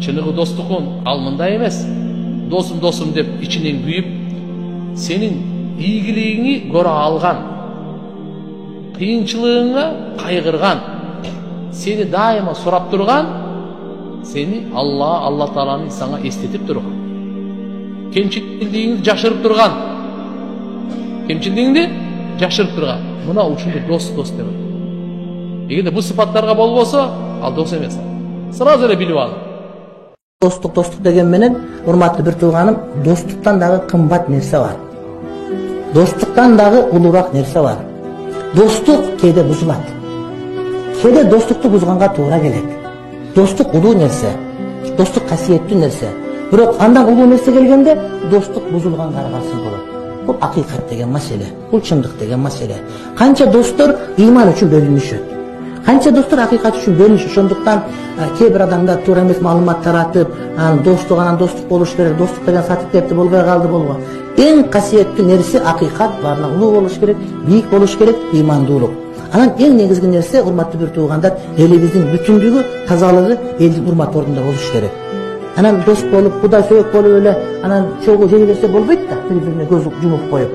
Чыныгы достукун ал мындай эмес. Досум деп ичинен күйүп, сенин ийгилигиңи көрө алган, кыйынчылыгыңа кайгырган, сени дайыма сурап турган, сени Алла Тааланы сага эстетип турган, кемчилигиңди жашырып турган, мына ушунду дос деп. Эгерде бул сыпаттарга болбосо, ал дос эмес. Сразу эле билип ал. Достук деген менен, урматтуу бир тууганым, достуктан дагы кымбат нерсе бар. Достуктан дагы улуураак нерсе бар. Достук кээде бузулат. Кээде достукту бузганга туура келет. Достук улуу нерсе, достук касиеттүү нерсе. Бирок андан улуу нерсе келгенде достук бузулганга аргасыз болот. Бул акыйкат деген маселе, бул чындык деген маселе. Канча достор ыйман үчүн бөлүнүшөт. Канча достор акыйкат үчүн бөлүнүшөт. Ошондуктан кээ бир адамдар туура эмес маалымат таратып, достук анан достук болуш керек, достук деген сатып кетти, болбой калды болго. Эң касиеттүү нерсе акыйкат, баарына улуу болуш керек, бийик болуш керек, ыймандуулук. Анан эң негизги нерсе, урматтуу бир туугандар, элибиздин бүтүндүгү, тазалыгы элдин урмат ордунда болуш керек. Анан дос болуп, кудай сөөк болуп эле, анан чогуу жей берсе болбойт да, бири-бирине көз жумуп коюп.